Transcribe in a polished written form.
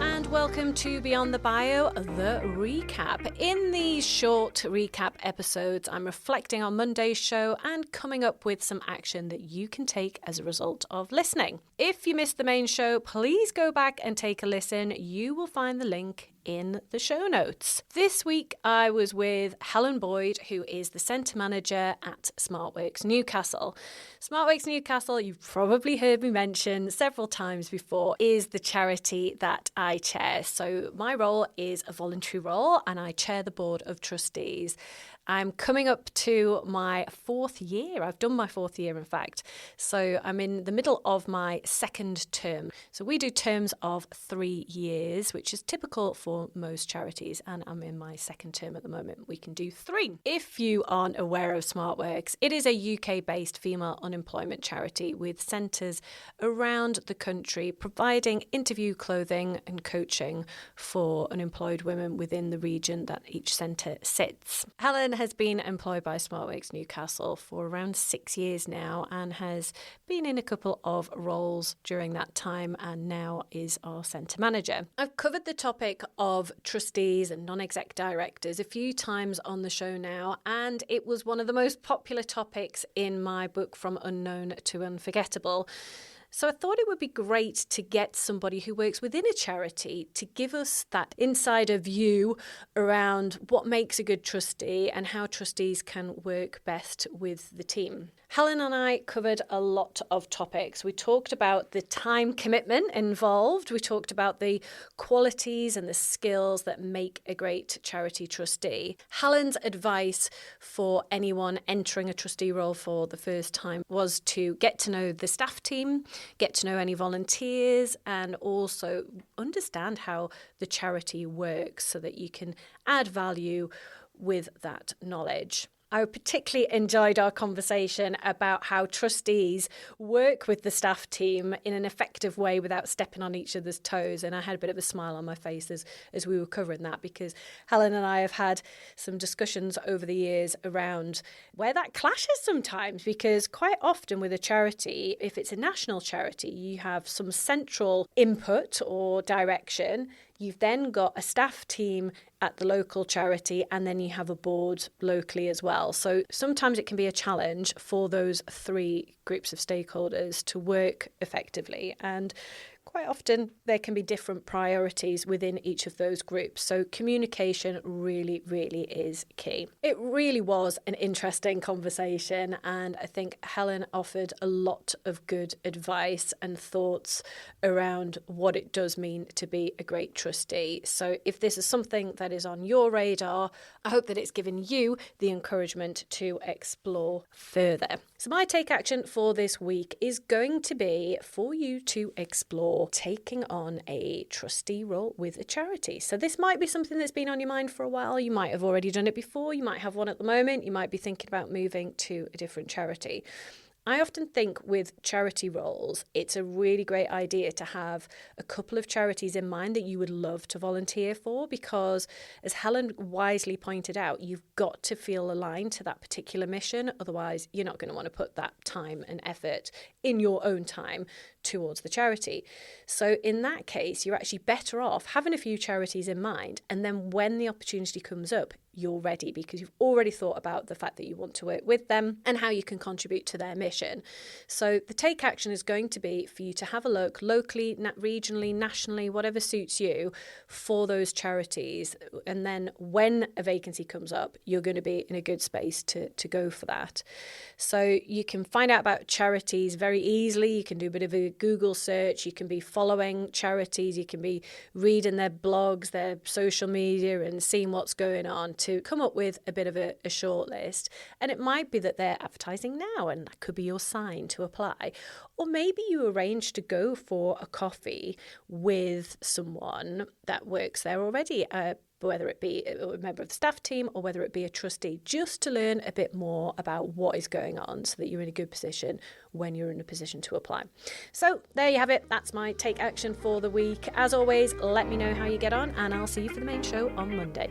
and welcome to Beyond the Bio, the recap. In these short recap episodes, I'm reflecting on Monday's show and coming up with some action that you can take as a result of listening. If you missed the main show, please go back and take a listen. You will find the link in the show notes. This week I was with Helen Boyd, who is the Centre Manager at SmartWorks Newcastle. SmartWorks Newcastle, you've probably heard me mention several times before, is the charity that I chair. So my role is a voluntary role and I chair the Board of Trustees. I'm coming up to my fourth year. I've done my fourth year, in fact. So I'm in the middle of my second term. So we do terms of 3 years, which is typical for most charities. And I'm in my second term at the moment. We can do 3. If you aren't aware of SmartWorks, it is a UK-based female unemployment charity with centres around the country providing interview clothing and coaching for unemployed women within the region that each centre sits. Helen has been employed by SmartWorks Newcastle for around 6 years now and has been in a couple of roles during that time and now is our centre manager. I've covered the topic of trustees and non-exec directors a few times on the show now, and it was one of the most popular topics in my book From Unknown to Unforgettable. So I thought it would be great to get somebody who works within a charity to give us that insider view around what makes a good trustee and how trustees can work best with the team. Helen and I covered a lot of topics. We talked about the time commitment involved. We talked about the qualities and the skills that make a great charity trustee. Helen's advice for anyone entering a trustee role for the first time was to get to know the staff team, get to know any volunteers, and also understand how the charity works so that you can add value with that knowledge. I particularly enjoyed our conversation about how trustees work with the staff team in an effective way without stepping on each other's toes. And I had a bit of a smile on my face as we were covering that, because Helen and I have had some discussions over the years around where that clashes sometimes, because quite often with a charity, if it's a national charity, you have some central input or direction. You've then got a staff team at the local charity, and then you have a board locally as well. So sometimes it can be a challenge for those 3 groups of stakeholders to work effectively. And quite often there can be different priorities within each of those groups. So communication really, really is key. It really was an interesting conversation, and I think Helen offered a lot of good advice and thoughts around what it does mean to be a great trustee. So if this is something that is on your radar, I hope that it's given you the encouragement to explore further. So my take action for this week is going to be for you to explore taking on a trustee role with a charity. So this might be something that's been on your mind for a while. You might have already done it before. You might have one at the moment. You might be thinking about moving to a different charity. I often think with charity roles, it's a really great idea to have a couple of charities in mind that you would love to volunteer for, because as Helen wisely pointed out, you've got to feel aligned to that particular mission. Otherwise, you're not going to want to put that time and effort in your own time towards the charity. So in that case, you're actually better off having a few charities in mind. And then when the opportunity comes up, you're ready, because you've already thought about the fact that you want to work with them and how you can contribute to their mission. So the take action is going to be for you to have a look locally, regionally, nationally, whatever suits you, for those charities. And then when a vacancy comes up, you're going to be in a good space to go for that. So you can find out about charities very easily. You can do a bit of a Google search. You can be following charities. You can be reading their blogs, their social media, and seeing what's going on to come up with a bit of a short list. And it might be that they're advertising now, and that could be your sign to apply. Or maybe you arrange to go for a coffee with someone that works there already, whether it be a member of the staff team or whether it be a trustee, just to learn a bit more about what is going on so that you're in a good position when you're in a position to apply. So there you have it. That's my take action for the week. As always, let me know how you get on, and I'll see you for the main show on Monday.